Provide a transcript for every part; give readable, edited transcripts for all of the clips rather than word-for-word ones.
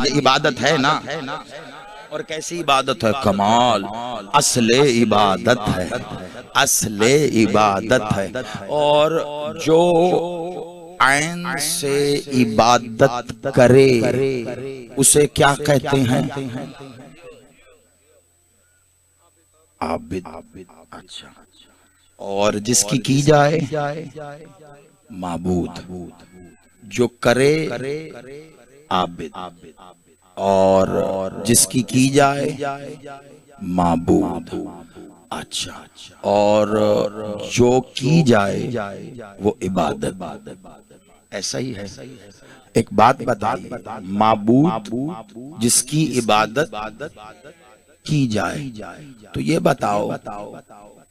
ये इबादत है ना। और कैसी इबादत है? कमाल, असले इबादत है, असले इबादत है। और जो ऐन से इबादत करे उसे क्या कहते हैं? आबिद। अच्छा। और जिसकी की जाए माबूद, जो करे आबिद, और जिसकी की जाए माबूद। अच्छा। और जो की जाए वो इबादत। ऐसा ही है। एक बात बताइए, माबूद जिसकी इबादत की जाए, तो ये बताओ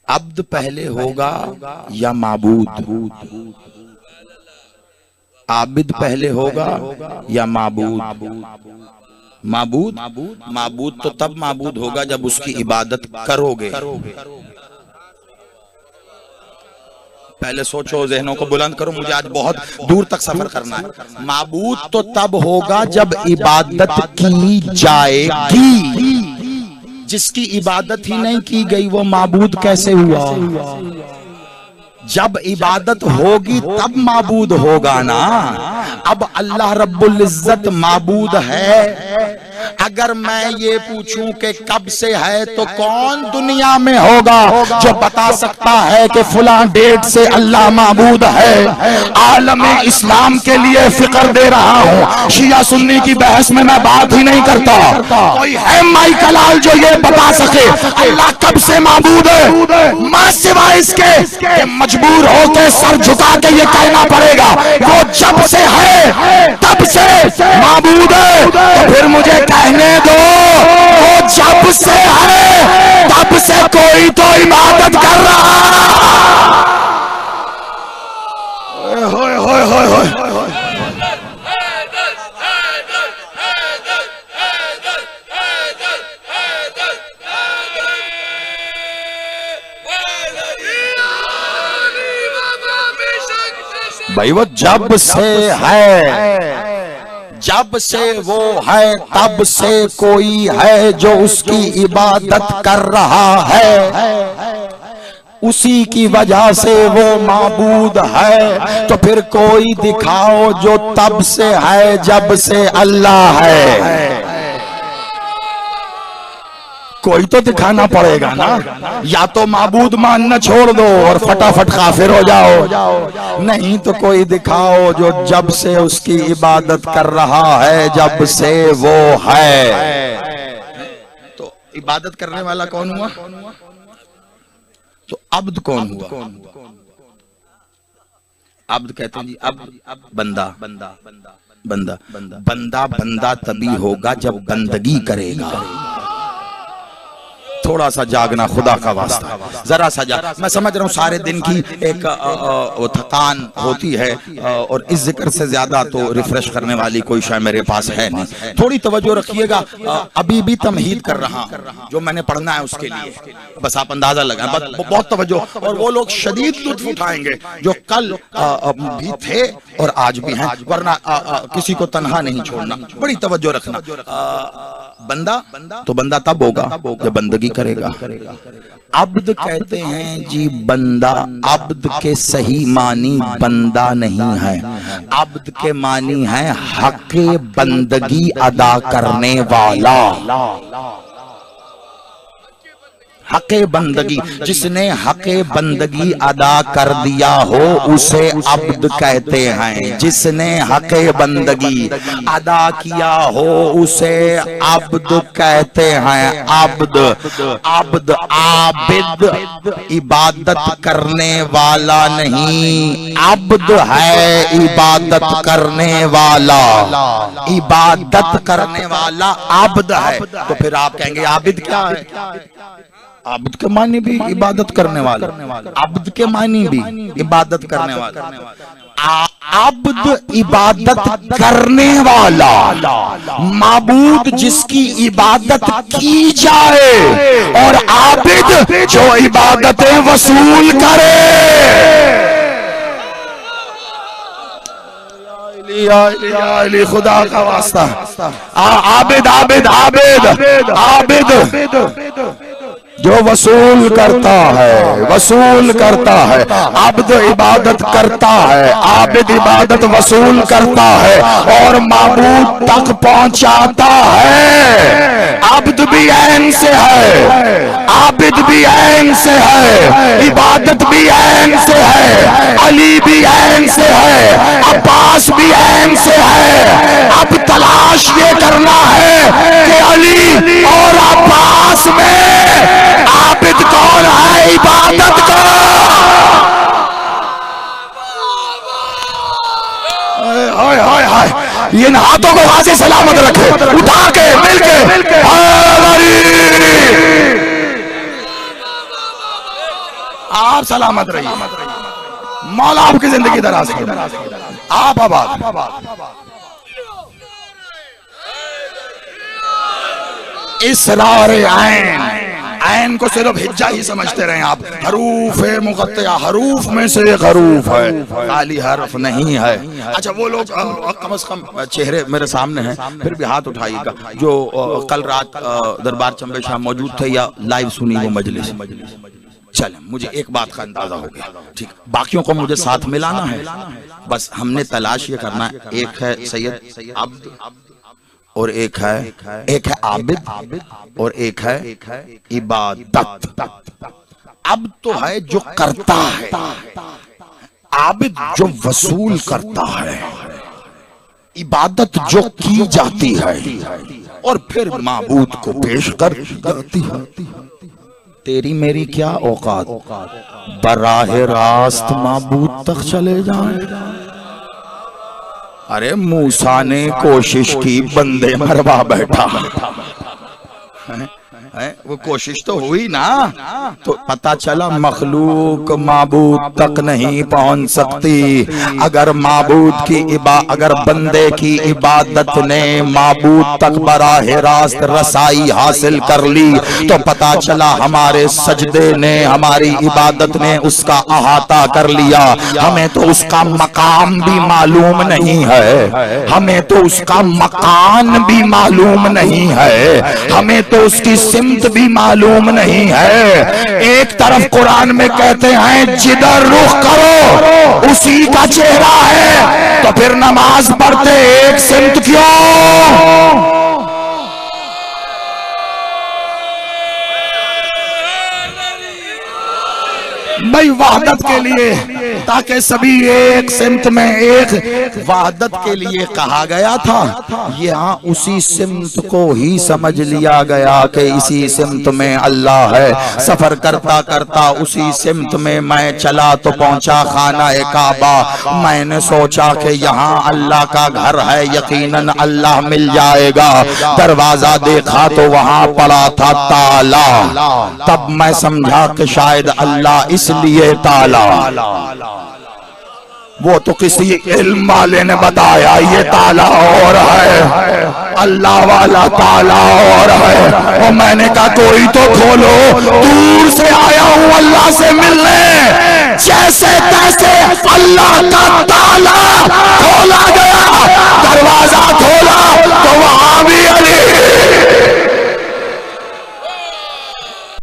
अब्द पहले होगा या माबूद? आबिद पहले होगा या माबूद? माबूद। माबूद तो तब माबूद होगा जब उसकी इबादत करोगे। पहले सोचो, जहनों को बुलंद करो, मुझे आज बहुत दूर तक सफर करना है। माबूद तो तब होगा जब इबादत की जाएगी। जिसकी इबादत ही नहीं की गई वो माबूद कैसे हुआ? जब इबादत होगी तब माबूद होगा ना। अब अल्लाह रब्बुल इज्जत माबूद है। अगर मैं ये पूछूं कि कब से है, तो कौन दुनिया में होगा जो बता सकता है कि फुला डेट से अल्लाह माबूद है? आलम इस्लाम के लिए फिक्र दे रहा हूँ, शिया सुन्नी की बहस में मैं बात ही नहीं करता। कोई है माई कलाल जो ये बता सके अल्लाह कब से माबूद है? मैं सिवाय इसके कि मजबूर होकर सर झुका के ये कहना पड़ेगा वो जब से है तब से माबूद है। तो फिर मुझे कहने दो, वो जब से है तब से कोई तो इबादत कर रहा है। होय होय होय होय। भाई वो जब से है, जब से वो है तब से कोई है जो उसकी इबादत कर रहा है, उसी की वजह से वो माबूद है। तो फिर कोई दिखाओ जो तब से है जब से अल्लाह है। कोई तो दिखाना पड़ेगा ना। या तो माबूद मानना छोड़ दो और फटाफट काफिर हो जाओ, नहीं तो कोई दिखाओ जो जब से उसकी इबादत कर रहा है, जब से वो है। तो इबादत करने वाला कौन हुआ? तो अब्द कौन हुआ? अब्द कहते हैं जी, अब बंदा। बंदा बंदा बंदा बंदा तभी होगा जब बंदगी करेगा। थोड़ा सा जागना खुदा का वास्ता, जरा सा जाग। मैं समझ रहा हूँ सारे दिन की एक थकान होती है और इस जिक्र से ज्यादा तो रिफ्रेश करने वाली कोई शायद मेरे पास है नहीं। थोड़ी तवज्जो रखिएगा, अभी भी तमहीद कर रहा हूँ जो मैंने पढ़ना है उसके लिए, बस आप अंदाजा लगाएं, बहुत तवज्जो। और वो लोग शदीद लुत्फ उठाएंगे जो कल भी थे और आज भी हैं, वरना किसी को तन्हा नहीं छोड़ना, बड़ी तवज्जो रखना। बंदा तो बंदा तब होगा जब बंदगी करेगा। अब्द कहते हैं जी बंदा। अब्द के सही मानी बंदा नहीं है, अब्द के मानी है हक़े बंदगी अदा करने वाला। हक़े बंदगी, जिसने हक़े बंदगी अदा कर दिया हो उसे अब्द कहते हैं। जिसने हक़े बंदगी अदा किया हो उसे अब्द कहते हैं। अब्द अब्द आबिद इबादत करने वाला नहीं, अब्द है इबादत करने वाला। इबादत करने वाला अब्द है। तो फिर आप कहेंगे आबिद क्या है? आबिद के मानी भी इबादत करने वाला, अब्द के मानी भी इबादत करने वाला। अब्द इबादत करने वाला, माबूद जिसकी इबादत की जाए, और आबिद जो इबादतें वसूल करे। अली खुदा का वास्ता, आबिद आबिद आबिद आबिद जो वसूल करता है, वसूल करता है। अब्द इबादत करता है, आबिद इबादत वसूल करता है और माबूद तक पहुंचाता है। अब्द भी ऐन से है, आबिद भी ऐन से है, इबादत भी ऐन से है, अली भी ऐन से है, अब्बास भी ऐन से है। अब तलाश ये करना है कि अली और अब्बास में आबिद कौन है, इबादत का। हाय हाय हाय, इन हाथों को वाज़े सलामत रखे, उठा के मिलके आप सलामत रहिए, मौला आपकी जिंदगी दराज करे, आप आबाद। इसरार ऐन, ऐन को सिर्फ हिज्जा ही समझते रहे आप। हरूफ मुक़त्तआ, हरूफ में से एक हरूफ है, खाली हर्फ नहीं है। अच्छा वो लोग कम से कम चेहरे मेरे सामने हैं, फिर भी हाथ उठाइएगा जो कल रात दरबार चंबे शाह मौजूद थे या लाइव सुनी वो मजलिस। चले, मुझे एक बात का अंदाजा हो गया, ठीक, बाकियों को मुझे साथ मिलाना है। बस हमने तलाश ये करना है, एक है सैयद अब्द और एक है आबिद और एक है इबादत। अब तो है जो करता है, आबिद जो वसूल करता है, इबादत जो की जाती है और फिर माबूद को पेश कर जाती है। तेरी मेरी क्या औकात बराहे रास्त माबूद तक चले जाए। अरे मूसा ने कोशिश की, बंदे मरवा बैठा है, वो कोशिश तो हुई ना, तो पता चला मखलूक माबूद तक नहीं पहुंच सकती। अगर माबूद की अगर बंदे की इबादत ने माबूद तक बराह रास्त रसाई हासिल कर ली, तो पता चला हमारे सजदे ने, हमारी इबादत ने उसका अहाता कर लिया। हमें तो उसका मकाम भी मालूम नहीं है, हमें तो उसका मकान भी मालूम नहीं है, हमें तो उसकी सिमत भी मालूम नहीं है। एक तरफ कुरान में कहते हैं जिधर रुख करो उसी का चेहरा है, तो फिर नमाज पढ़ते एक सिमत क्यों? भाई वहदत के लिए, ताकि सभी एक सिमत में, एक वहदत के लिए कहा गया था। यहाँ उसी सिमत को ही समझ लिया गया कि इसी सिमत में अल्लाह है। सफर करता करता उसी सिमत में मैं चला तो पहुंचा खाना ए काबा। मैंने सोचा कि यहाँ अल्लाह का घर है, यकीनन अल्लाह मिल जाएगा। दरवाजा देखा तो वहाँ पड़ा था ताला। तब मैं समझा कि शायद अल्लाह इसलिए ताला, वो तो किसी इल्म वाले ने बताया ये ताला और है, अल्लाह वाला ताला और है। और मैंने कहा कोई तो खोलो, दूर से आया हूँ अल्लाह से मिलने। जैसे तैसे अल्लाह का ताला खोला गया, दरवाजा खोला तो वहां भी